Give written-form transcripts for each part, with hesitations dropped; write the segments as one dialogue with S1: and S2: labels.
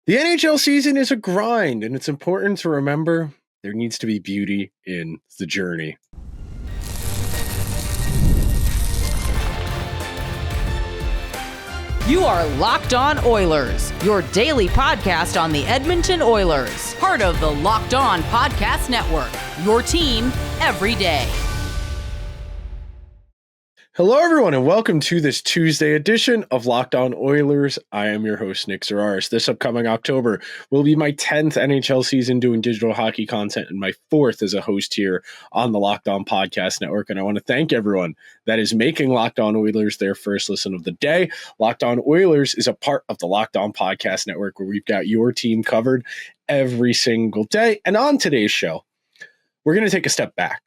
S1: The NHL season is a grind, and it's important to remember there needs to be beauty in the journey.
S2: You are Locked On Oilers, your daily podcast on the Edmonton Oilers, part of the Locked On Podcast Network, your team every day.
S1: Hello, everyone, and welcome to this Tuesday edition of Locked On Oilers. I am your host, Nick Zararis. This upcoming October will be my 10th NHL season doing digital hockey content and my 4th as a host here on the Locked On Podcast Network. And I want to thank everyone that is making Locked On Oilers their first listen of the day. Locked On Oilers is a part of the Locked On Podcast Network where we've got your team covered every single day. And on today's show, we're going to take a step back.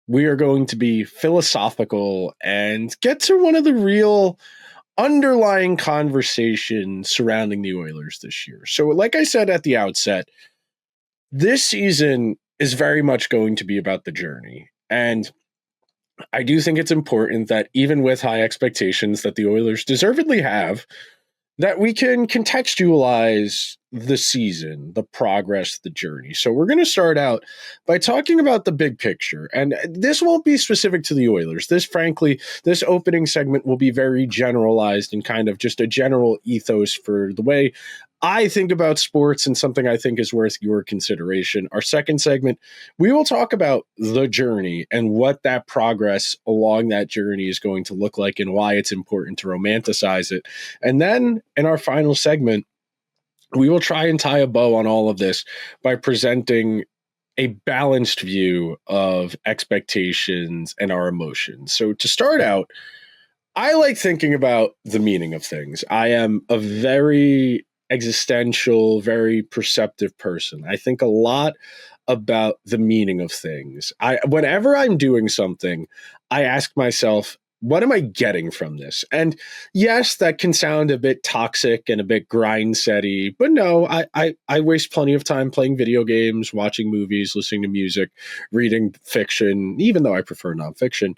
S1: We are going to be philosophical and get to one of the real underlying conversations surrounding the Oilers this year. So, like I said at the outset, this season is very much going to be about the journey. And I do think it's important that even with high expectations that the Oilers deservedly have, that we can contextualize the season, the progress, the journey. So we're going to start out by talking about the big picture. And this won't be specific to the Oilers. This opening segment will be very generalized and kind of just a general ethos for the way I think about sports and something I think is worth your consideration. Our second segment, we will talk about the journey and what that progress along that journey is going to look like and why it's important to romanticize it. And then in our final segment, we will try and tie a bow on all of this by presenting a balanced view of expectations and our emotions. So to start out, I like thinking about the meaning of things. I am a very existential, very perceptive person. I think a lot about the meaning of things. Whenever I'm doing something, I ask myself, what am I getting from this? And yes, that can sound a bit toxic and a bit grind-setty, but no, I waste plenty of time playing video games, watching movies, listening to music, reading fiction, even though I prefer nonfiction.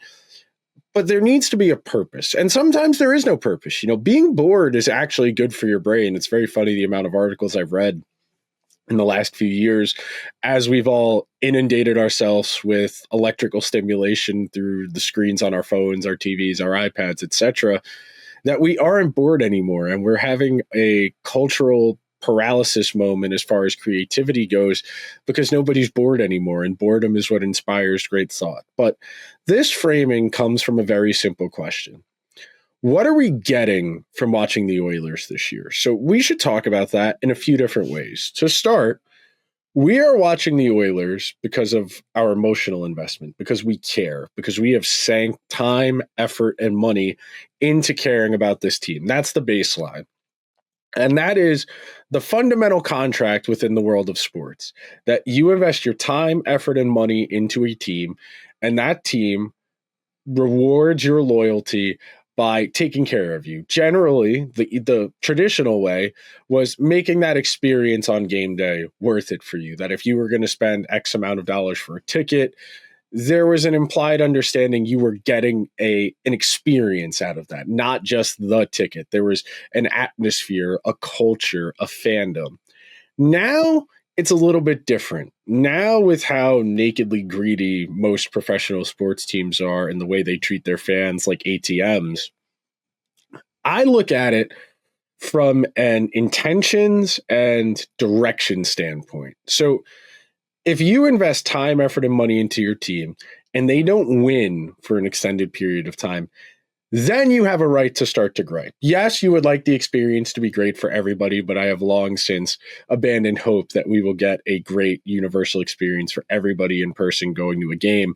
S1: But there needs to be a purpose. And sometimes there is no purpose. You know, being bored is actually good for your brain. It's very funny the amount of articles I've read in the last few years as we've all inundated ourselves with electrical stimulation through the screens on our phones, our TVs, our iPads, etc., that we aren't bored anymore. And we're having a cultural paralysis moment as far as creativity goes because nobody's bored anymore, and boredom is what inspires great thought. But this framing comes from a very simple question. What are we getting from watching the Oilers this year? So we should talk about that in a few different ways. To start, we are watching the Oilers because of our emotional investment, because we care, because we have sank time, effort, and money into caring about this team. That's the baseline. And that is the fundamental contract within the world of sports, that you invest your time, effort, and money into a team, and that team rewards your loyalty by taking care of you. Generally, the traditional way was making that experience on game day worth it for you, that if you were going to spend X amount of dollars for a ticket, there was an implied understanding you were getting an experience out of that, not just the ticket. There was an atmosphere, a culture, a fandom. Now it's a little bit different. Now, with how nakedly greedy most professional sports teams are and the way they treat their fans like ATMs, I look at it from an intentions and direction standpoint. So if you invest time, effort, and money into your team and they don't win for an extended period of time, then you have a right to start to gripe. Yes, you would like the experience to be great for everybody, but I have long since abandoned hope that we will get a great universal experience for everybody in person going to a game.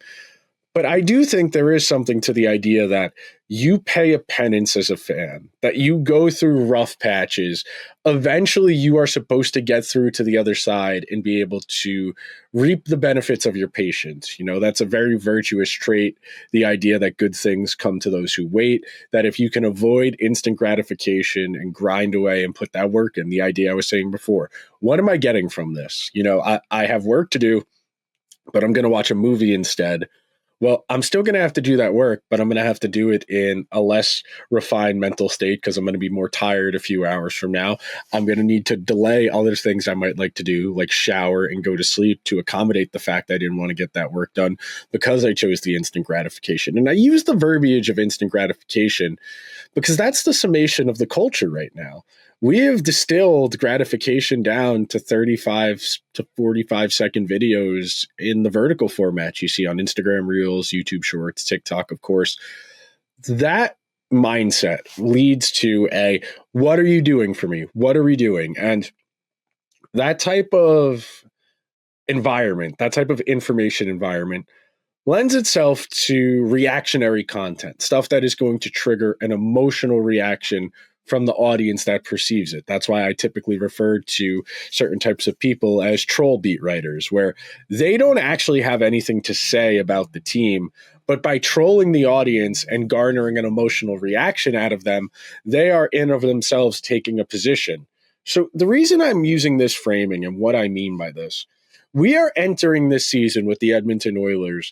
S1: But I do think there is something to the idea that you pay a penance as a fan, that you go through rough patches. Eventually, you are supposed to get through to the other side and be able to reap the benefits of your patience. You know, that's a very virtuous trait, the idea that good things come to those who wait, that if you can avoid instant gratification and grind away and put that work in, the idea I was saying before, what am I getting from this? You know, I have work to do, but I'm going to watch a movie instead. Well, I'm still going to have to do that work, but I'm going to have to do it in a less refined mental state because I'm going to be more tired a few hours from now. I'm going to need to delay other things I might like to do, like shower and go to sleep, to accommodate the fact I didn't want to get that work done because I chose the instant gratification. And I use the verbiage of instant gratification because that's the summation of the culture right now. We have distilled gratification down to 35 to 45-second videos in the vertical format you see on Instagram Reels, YouTube Shorts, TikTok, of course. That mindset leads to what are you doing for me? What are we doing? And that type of environment, that type of information environment, lends itself to reactionary content, stuff that is going to trigger an emotional reaction from the audience that perceives it. That's why I typically refer to certain types of people as troll beat writers, where they don't actually have anything to say about the team, but by trolling the audience and garnering an emotional reaction out of them, they are in of themselves taking a position. So the reason I'm using this framing and what I mean by this, we are entering this season with the Edmonton Oilers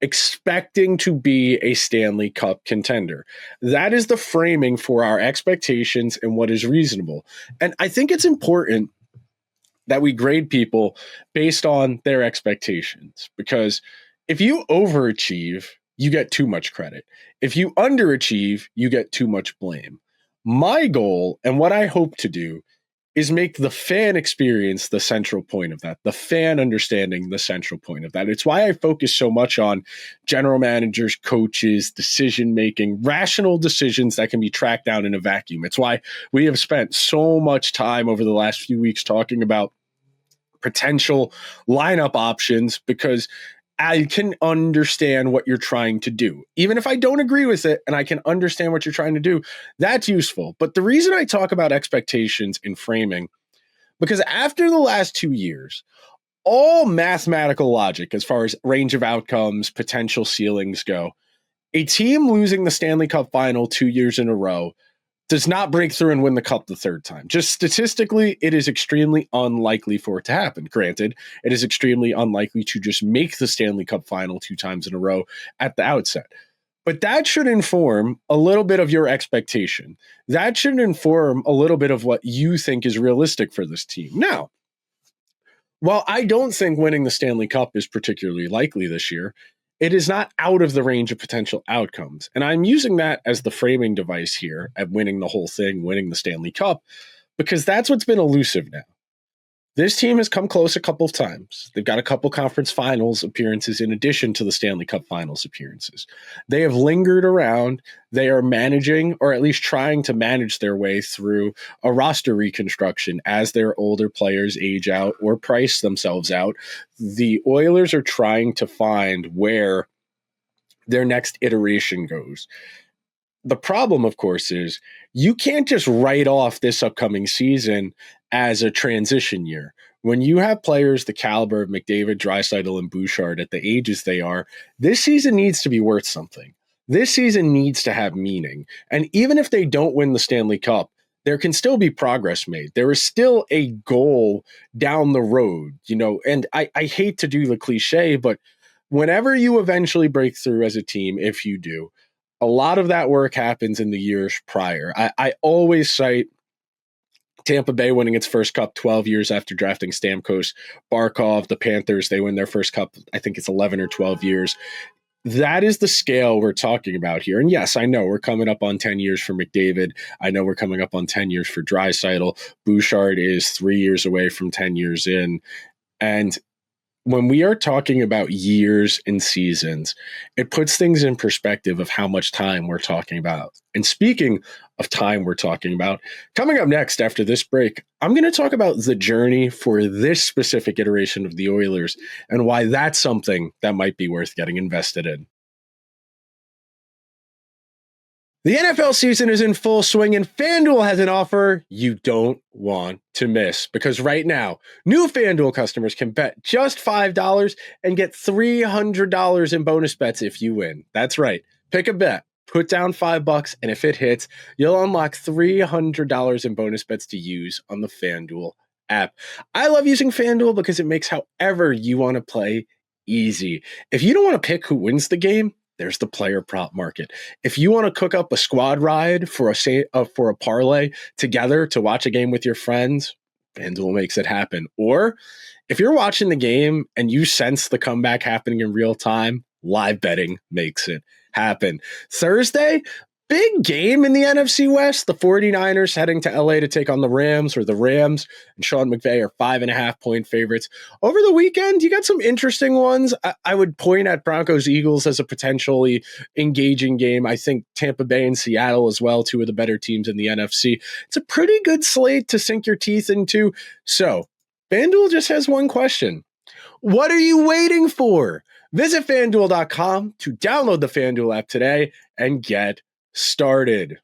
S1: expecting to be a Stanley Cup contender. That is the framing for our expectations and what is reasonable. And I think it's important that we grade people based on their expectations, because if you overachieve, you get too much credit. If you underachieve, you get too much blame. My goal, and what I hope to do, is make the fan experience the central point of that, the fan understanding the central point of that. It's why I focus so much on general managers, coaches, decision-making, rational decisions that can be tracked down in a vacuum. It's why we have spent so much time over the last few weeks talking about potential lineup options, because I can understand what you're trying to do. Even if I don't agree with it and I can understand what you're trying to do, that's useful. But the reason I talk about expectations in framing, because after the last 2 years, all mathematical logic as far as range of outcomes, potential ceilings go, a team losing the Stanley Cup final 2 years in a row does not break through and win the cup the third time. Just statistically, it is extremely unlikely for it to happen. Granted, it is extremely unlikely to just make the Stanley Cup final 2 times in a row at the outset. But that should inform a little bit of your expectation. That should inform a little bit of what you think is realistic for this team. Now, while I don't think winning the Stanley Cup is particularly likely this year, it is not out of the range of potential outcomes. And I'm using that as the framing device here at winning the whole thing, winning the Stanley Cup, because that's what's been elusive now. This team has come close a couple of times. They've got a couple conference finals appearances in addition to the Stanley Cup finals appearances. They have lingered around. They are managing, or at least trying to manage their way through a roster reconstruction as their older players age out or price themselves out. The Oilers are trying to find where their next iteration goes. The problem, of course, is you can't just write off this upcoming season as a transition year. When you have players the caliber of McDavid, Draisaitl, and Bouchard at the ages they are, this season needs to be worth something. This season needs to have meaning. And even if they don't win the Stanley Cup, there can still be progress made. There is still a goal down the road, and I hate to do the cliche, but whenever you eventually break through as a team, if you do, a lot of that work happens in the years prior. I always cite Tampa Bay winning its first cup 12 years after drafting Stamkos, Barkov, the Panthers, they win their first cup, I think it's 11 or 12 years. That is the scale we're talking about here. And yes, I know we're coming up on 10 years for McDavid. I know we're coming up on 10 years for Draisaitl. Bouchard is 3 years away from 10 years in. And when we are talking about years and seasons, it puts things in perspective of how much time we're talking about. And speaking of time we're talking about, coming up next after this break, I'm going to talk about the journey for this specific iteration of the Oilers and why that's something that might be worth getting invested in. The NFL season is in full swing, and FanDuel has an offer you don't want to miss, because right now, new FanDuel customers can bet just $5 and get $300 in bonus bets if you win. That's right. Pick a bet, put down $5, and if it hits, you'll unlock $300 in bonus bets to use on the FanDuel app. I love using FanDuel because it makes however you want to play easy. If you don't want to pick who wins the game, there's the player prop market. If you want to cook up a squad ride for a parlay together to watch a game with your friends, FanDuel makes it happen. Or if you're watching the game and you sense the comeback happening in real time, live betting makes it happen. Thursday, big game in the NFC West. The 49ers heading to LA to take on the Rams, or the Rams and Sean McVay are 5.5-point favorites. Over the weekend, you got some interesting ones. I would point at Broncos-Eagles as a potentially engaging game. I think Tampa Bay and Seattle as well, two of the better teams in the NFC. It's a pretty good slate to sink your teeth into. So, FanDuel just has one question. What are you waiting for? Visit FanDuel.com to download the FanDuel app today and get started.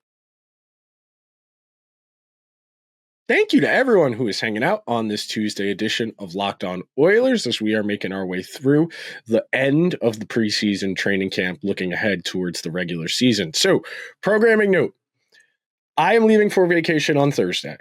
S1: Thank you to everyone who is hanging out on this Tuesday edition of Locked On Oilers as we are making our way through the end of the preseason training camp, looking ahead towards the regular season. So, programming note, I am leaving for vacation on Thursday.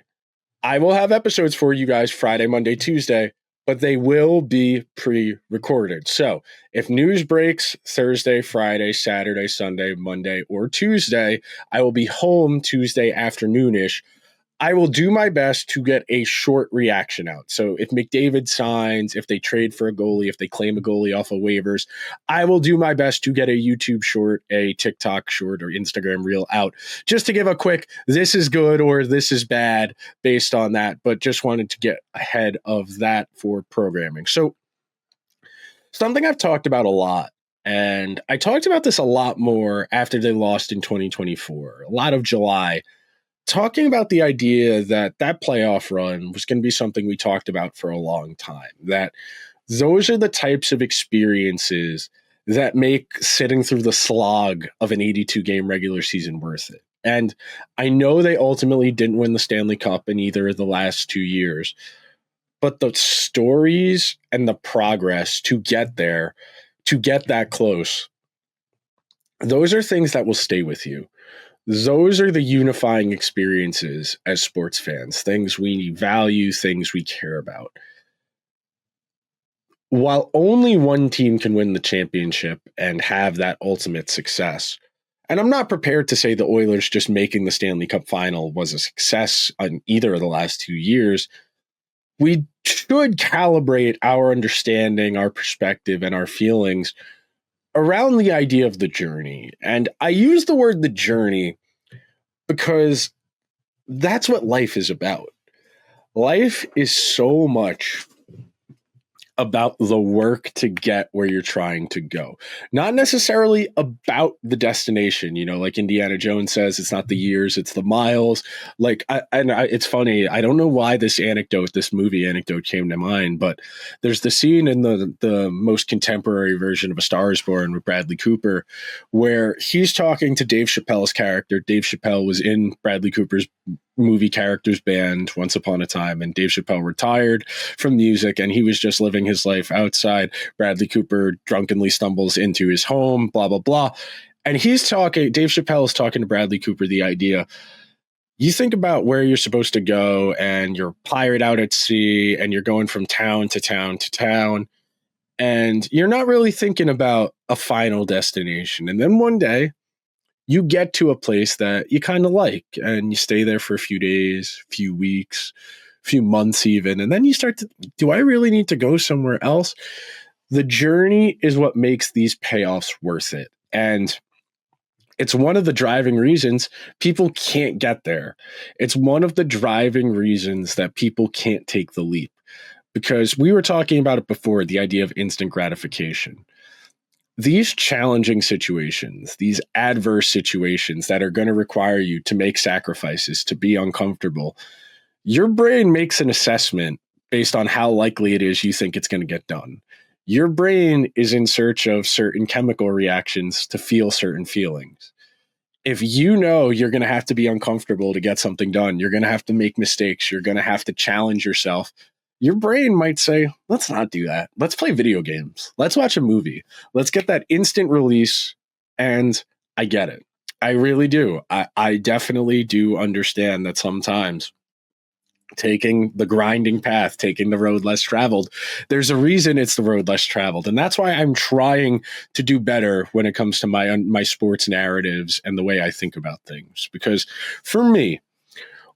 S1: I will have episodes for you guys Friday, Monday, Tuesday, but they will be pre-recorded. So if news breaks Thursday, Friday, Saturday, Sunday, Monday, or Tuesday, I will be home Tuesday afternoonish. I will do my best to get a short reaction out. So if McDavid signs, if they trade for a goalie, if they claim a goalie off of waivers, I will do my best to get a YouTube short, a TikTok short, or Instagram reel out just to give a quick, this is good or this is bad based on that, but just wanted to get ahead of that for programming. So something I've talked about a lot, and I talked about this a lot more after they lost in 2024, a lot of July, talking about the idea that that playoff run was going to be something we talked about for a long time, that those are the types of experiences that make sitting through the slog of an 82-game regular season worth it. And I know they ultimately didn't win the Stanley Cup in either of the last 2 years, but the stories and the progress to get there, to get that close, those are things that will stay with you. Those are the unifying experiences as sports fans, things we value, things we care about. While only one team can win the championship and have that ultimate success, and I'm not prepared to say the Oilers just making the Stanley Cup final was a success on either of the last 2 years, we should calibrate our understanding, our perspective, and our feelings around the idea of the journey. And I use the word the journey because that's what life is about. Life is so much about the work to get where you're trying to go, not necessarily about the destination. You know, like Indiana Jones says, it's not the years, it's the miles. Like, it's funny. I don't know why this movie anecdote came to mind, but there's the scene in the most contemporary version of A Star Is Born with Bradley Cooper, where he's talking to Dave Chappelle's character. Dave Chappelle was in Bradley Cooper's movie characters band Once Upon a Time, and Dave Chappelle retired from music and he was just living his life outside. Bradley Cooper drunkenly stumbles into his home, blah blah blah, and Dave Chappelle is talking to Bradley Cooper the idea, you think about where you're supposed to go and you're pirate out at sea and you're going from town to town to town and you're not really thinking about a final destination, and then one day you get to a place that you kind of like and you stay there for a few days, few weeks, few months even. And then you start to, do I really need to go somewhere else? The journey is what makes these payoffs worth it. And it's one of the driving reasons people can't get there. It's one of the driving reasons that people can't take the leap, because we were talking about it before, the idea of instant gratification. These challenging situations, these adverse situations that are going to require you to make sacrifices, to be uncomfortable, your brain makes an assessment based on how likely it is you think it's going to get done. Your brain is in search of certain chemical reactions to feel certain feelings. If you know you're going to have to be uncomfortable to get something done, you're going to have to make mistakes, you're going to have to challenge yourself, your brain might say, let's not do that. Let's play video games. Let's watch a movie. Let's get that instant release. And I get it. I really do. I definitely do understand that sometimes taking the grinding path, taking the road less traveled. There's a reason it's the road less traveled. And that's why I'm trying to do better when it comes to my sports narratives and the way I think about things. Because for me,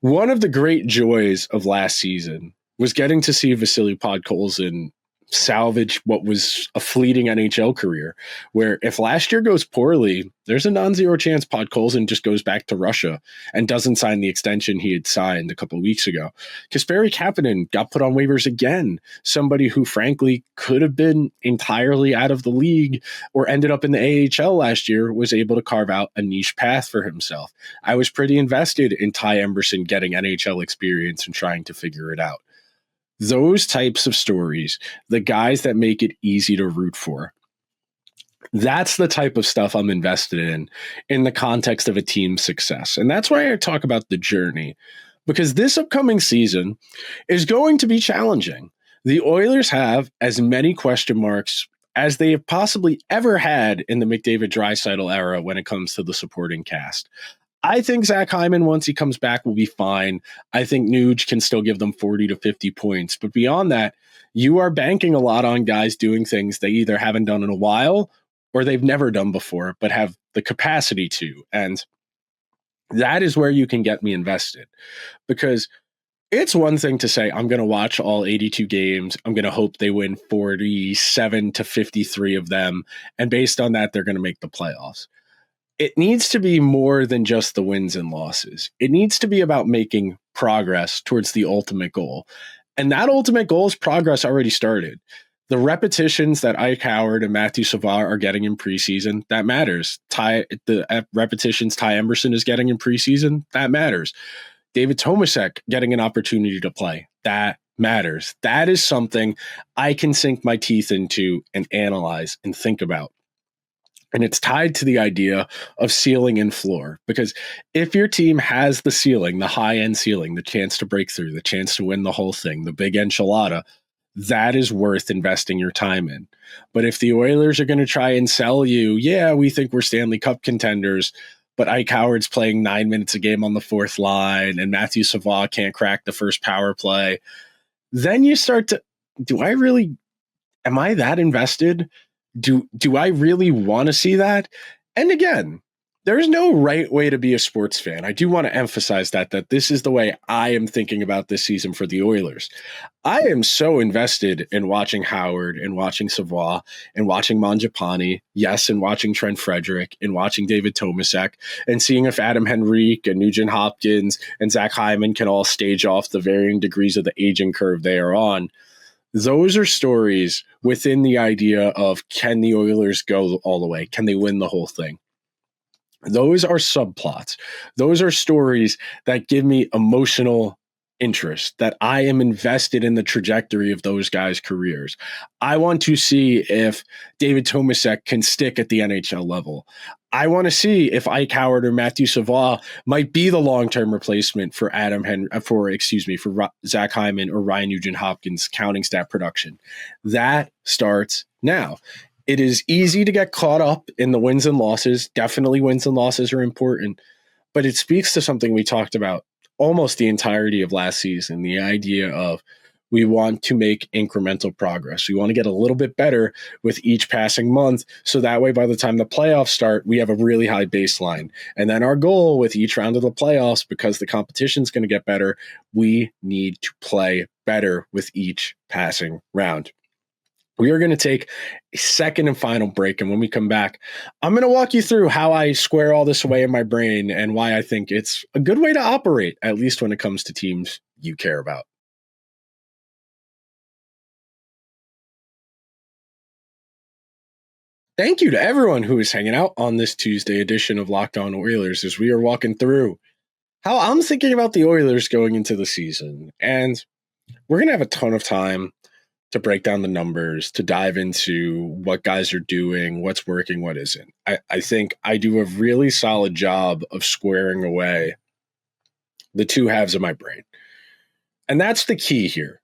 S1: one of the great joys of last season was getting to see Vasily Podkolzin salvage what was a fleeting NHL career, where if last year goes poorly, there's a non-zero chance Podkolzin just goes back to Russia and doesn't sign the extension he had signed a couple of weeks ago. Kasperi Kapanen got put on waivers again, somebody who frankly could have been entirely out of the league or ended up in the AHL last year, was able to carve out a niche path for himself. I was pretty invested in Ty Emberson getting NHL experience and trying to figure it out. Those types of stories, the guys that make it easy to root for, that's the type of stuff I'm invested in the context of a team's success. And that's why I talk about the journey, because this upcoming season is going to be challenging. The Oilers have as many question marks as they have possibly ever had in the McDavid-Draisaitl era when it comes to the supporting cast. I think Zach Hyman, once he comes back, will be fine. I think Nuge can still give them 40 to 50 points. But beyond that, you are banking a lot on guys doing things they either haven't done in a while or they've never done before, but have the capacity to. And that is where you can get me invested. Because it's one thing to say, I'm going to watch all 82 games. I'm going to hope they win 47 to 53 of them. And based on that, they're going to make the playoffs. It needs to be more than just the wins and losses. It needs to be about making progress towards the ultimate goal. And that ultimate goal is progress already started. The repetitions that Ike Howard and Matthew Savoie are getting in preseason, that matters. The repetitions Ty Emberson is getting in preseason, that matters. David Tomasek getting an opportunity to play, that matters. That is something I can sink my teeth into and analyze and think about. And it's tied to the idea of ceiling and floor, because if your team has the ceiling, the high-end ceiling, the chance to break through, the chance to win the whole thing, the big enchilada, that is worth investing your time in. But if the Oilers are going to try and sell you, yeah, we think we're Stanley Cup contenders, but Ike Howard's playing 9 minutes a game on the fourth line and Matthew Savoie can't crack the first power play, then you start to, am I that invested? Do I really want to see that? And again, there's no right way to be a sports fan. I do want to emphasize that this is the way I am thinking about this season for the Oilers. I am so invested in watching Howard and watching Savoie and watching Mangiapane, yes, and watching Trent Frederick and watching David Tomasek and seeing if Adam Henrique and Nugent-Hopkins and Zach Hyman can all stage off the varying degrees of the aging curve they are on. Those are stories within the idea of, can the Oilers go all the way? Can they win the whole thing? Those are subplots. Those are stories that give me emotional interest, that I am invested in the trajectory of those guys' careers. I want to see if David Tomasek can stick at the NHL level. I want to see if Ike Howard or Matthew Savoie might be the long-term replacement for Zach Hyman or Ryan Nugent-Hopkins counting stat production. That starts now. It is easy to get caught up in the wins and losses. Definitely wins and losses are important, but it speaks to something we talked about almost the entirety of last season, the idea of we want to make incremental progress. We want to get a little bit better with each passing month, so that way by the time the playoffs start, we have a really high baseline. And then our goal with each round of the playoffs, because the competition is going to get better, we need to play better with each passing round. We are going to take a second and final break, and when we come back, I'm going to walk you through how I square all this away in my brain and why I think it's a good way to operate, at least when it comes to teams you care about. Thank you to everyone who is hanging out on this Tuesday edition of Locked On Oilers as we are walking through how I'm thinking about the Oilers going into the season. And we're going to have a ton of time to break down the numbers, to dive into what guys are doing, what's working, what isn't. I think I do a really solid job of squaring away the two halves of my brain. And that's the key here.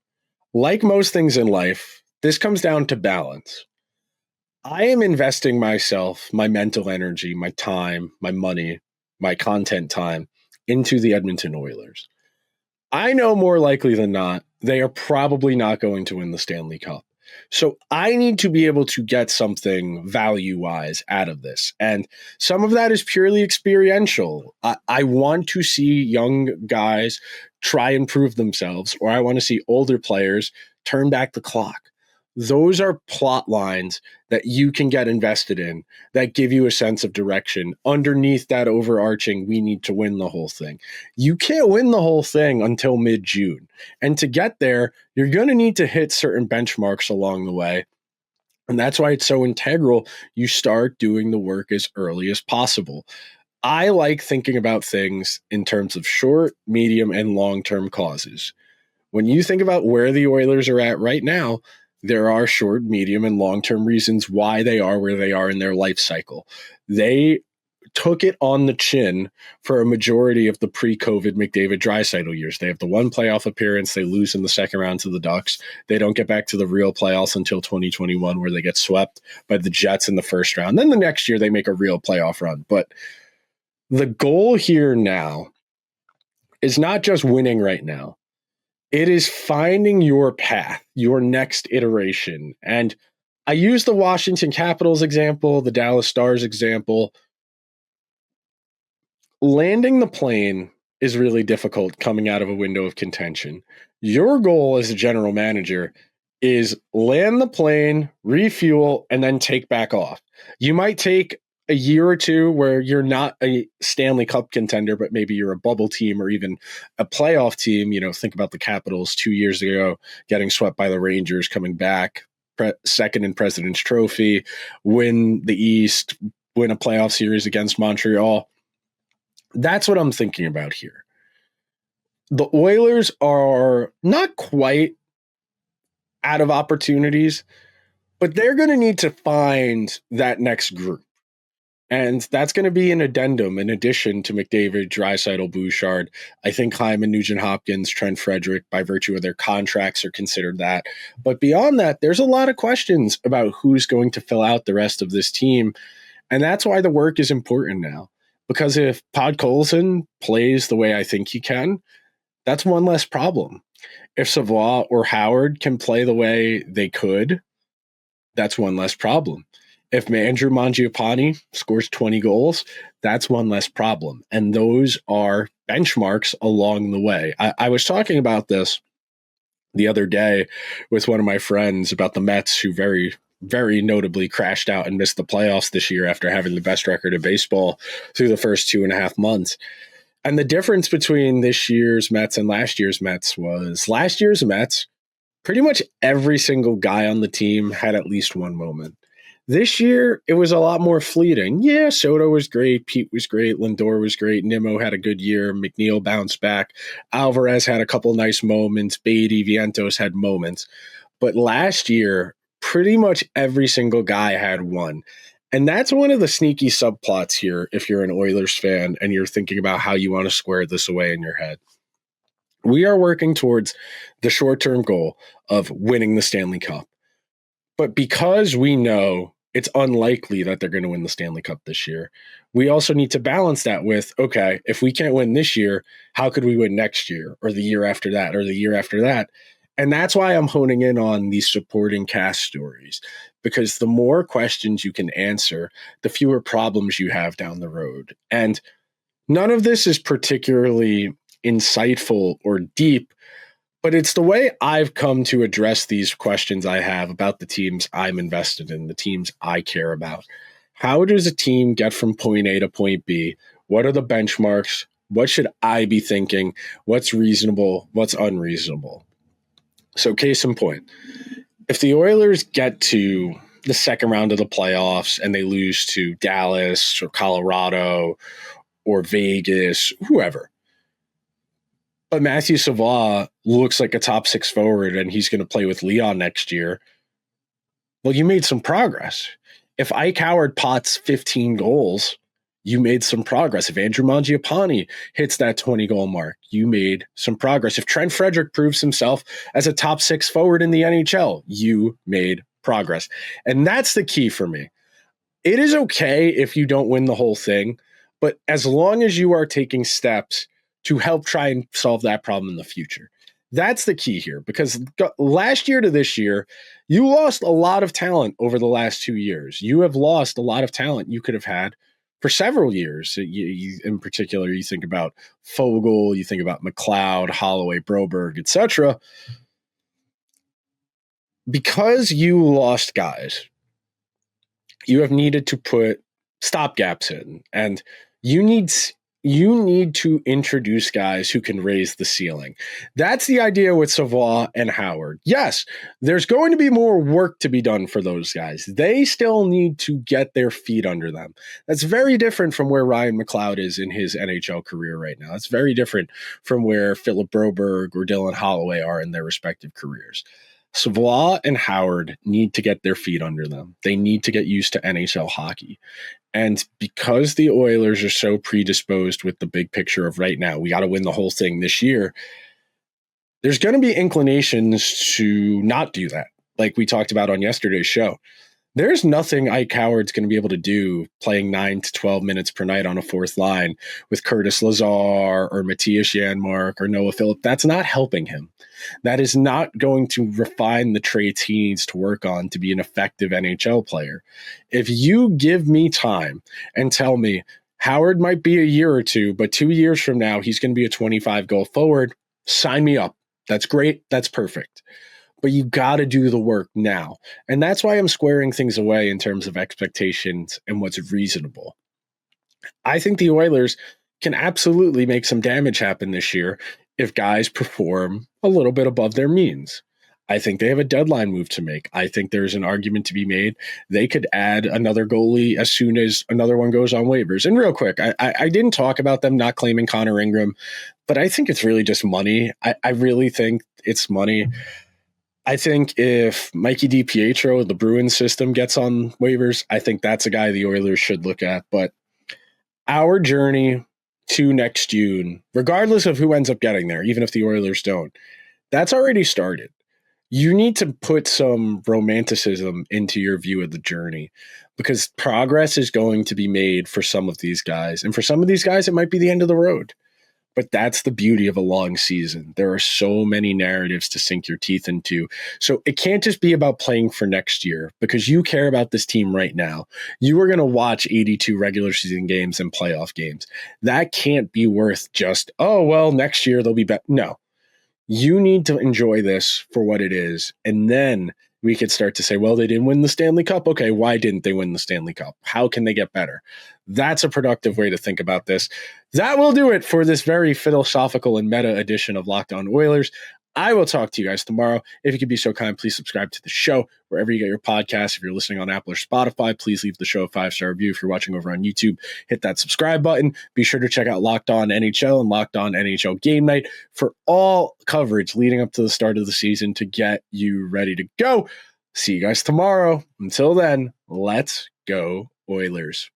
S1: Like most things in life, this comes down to balance. I am investing myself, my mental energy, my time, my money, my content time into the Edmonton Oilers. I know more likely than not, they are probably not going to win the Stanley Cup. So I need to be able to get something value-wise out of this. And some of that is purely experiential. I want to see young guys try and prove themselves, or I want to see older players turn back the clock. Those are plot lines that you can get invested in that give you a sense of direction underneath that overarching, we need to win the whole thing. You can't win the whole thing until mid-June. And to get there, you're going to need to hit certain benchmarks along the way. And that's why it's so integral you start doing the work as early as possible. I like thinking about things in terms of short, medium, and long-term causes. When you think about where the Oilers are at right now, there are short, medium, and long-term reasons why they are where they are in their life cycle. They took it on the chin for a majority of the pre-COVID McDavid-Draisaitl years. They have the one playoff appearance. They lose in the second round to the Ducks. They don't get back to the real playoffs until 2021, where they get swept by the Jets in the first round. Then the next year, they make a real playoff run. But the goal here now is not just winning right now. It is finding your path, your next iteration. And I use the Washington Capitals example, the Dallas Stars example. Landing the plane is really difficult coming out of a window of contention. Your goal as a general manager is land the plane, refuel, and then take back off. You might take a year or two where you're not a Stanley Cup contender, but maybe you're a bubble team or even a playoff team. Think about the Capitals 2 years ago, getting swept by the Rangers, coming back second in President's Trophy, win the East, win a playoff series against Montreal. That's what I'm thinking about here. The Oilers are not quite out of opportunities, but they're going to need to find that next group. And that's going to be an addendum in addition to McDavid, Draisaitl, Bouchard. I think Hyman, Nugent-Hopkins, Trent Frederic, by virtue of their contracts, are considered that. But beyond that, there's a lot of questions about who's going to fill out the rest of this team. And that's why the work is important now. Because if Podkolzin plays the way I think he can, that's one less problem. If Savoie or Howard can play the way they could, that's one less problem. If Andrew Mangiapane scores 20 goals, that's one less problem. And those are benchmarks along the way. I was talking about this the other day with one of my friends about the Mets, who very, very notably crashed out and missed the playoffs this year after having the best record of baseball through the first 2.5 months. And the difference between this year's Mets and last year's Mets was last year's Mets, pretty much every single guy on the team had at least one moment. This year, it was a lot more fleeting. Yeah, Soto was great. Pete was great. Lindor was great. Nimmo had a good year. McNeil bounced back. Alvarez had a couple nice moments. Beatty, Vientos had moments. But last year, pretty much every single guy had one. And that's one of the sneaky subplots here if you're an Oilers fan and you're thinking about how you want to square this away in your head. We are working towards the short-term goal of winning the Stanley Cup. But because we know it's unlikely that they're going to win the Stanley Cup this year, we also need to balance that with, okay, if we can't win this year, how could we win next year or the year after that or the year after that? And that's why I'm honing in on these supporting cast stories, because the more questions you can answer, the fewer problems you have down the road. And none of this is particularly insightful or deep, but it's the way I've come to address these questions I have about the teams I'm invested in, the teams I care about. How does a team get from point A to point B? What are the benchmarks? What should I be thinking? What's reasonable? What's unreasonable? So case in point, if the Oilers get to the second round of the playoffs and they lose to Dallas or Colorado or Vegas, whoever, but Matthew Savoie looks like a top 6 forward and he's going to play with Leon next year, well, you made some progress. If Ike Howard pots 15 goals, you made some progress. If Andrew Mangiapane hits that 20-goal mark, you made some progress. If Trent Frederic proves himself as a top 6 forward in the NHL, you made progress. And that's the key for me. It is okay if you don't win the whole thing, but as long as you are taking steps to help try and solve that problem in the future. That's the key here, because last year to this year, you lost a lot of talent over the last 2 years. You have lost a lot of talent you could have had for several years. In particular, you think about Fogle, you think about McLeod, Holloway, Broberg, etc. Because you lost guys, you have needed to put stopgaps in, and you need to introduce guys who can raise the ceiling. That's the idea with Savoie and Howard. Yes, there's going to be more work to be done for those guys. They still need to get their feet under them. That's very different from where Ryan McLeod is in his NHL career right now. It's very different from where Philip Broberg or Dylan Holloway are in their respective careers. Savoie and Howard need to get their feet under them. They need to get used to NHL hockey. And because the Oilers are so predisposed with the big picture of right now, we got to win the whole thing this year, there's going to be inclinations to not do that, like we talked about on yesterday's show. There's nothing Ike Howard's going to be able to do playing 9 to 12 minutes per night on a fourth line with Curtis Lazar or Matthias Janmark or Noah Phillip. That's not helping him. That is not going to refine the traits he needs to work on to be an effective NHL player. If you give me time and tell me Howard might be a year or two, but 2 years from now, he's going to be a 25-goal forward, sign me up. That's great. That's perfect. But you got to do the work now. And that's why I'm squaring things away in terms of expectations and what's reasonable. I think the Oilers can absolutely make some damage happen this year if guys perform a little bit above their means. I think they have a deadline move to make. I think there's an argument to be made. They could add another goalie as soon as another one goes on waivers. And real quick, I didn't talk about them not claiming Connor Ingram, but I think it's really just money. I really think it's money. I think if Mikey DiPietro, the Bruins system, gets on waivers, I think that's a guy the Oilers should look at. But our journey to next June, regardless of who ends up getting there, even if the Oilers don't, that's already started. You need to put some romanticism into your view of the journey, because progress is going to be made for some of these guys. And for some of these guys, it might be the end of the road. But that's the beauty of a long season. There are so many narratives to sink your teeth into. So it can't just be about playing for next year, because you care about this team right now. You are going to watch 82 regular season games and playoff games. That can't be worth just, oh, well, next year they'll be better. No, you need to enjoy this for what it is. And then we could start to say, well, they didn't win the Stanley Cup. Okay, why didn't they win the Stanley Cup? How can they get better? That's a productive way to think about this. That will do it for this very philosophical and meta edition of Locked On Oilers. I will talk to you guys tomorrow. If you could be so kind, please subscribe to the show wherever you get your podcasts. If you're listening on Apple or Spotify, please leave the show a 5-star review. If you're watching over on YouTube, hit that subscribe button. Be sure to check out Locked On NHL and Locked On NHL Game Night for all coverage leading up to the start of the season to get you ready to go. See you guys tomorrow. Until then, let's go Oilers.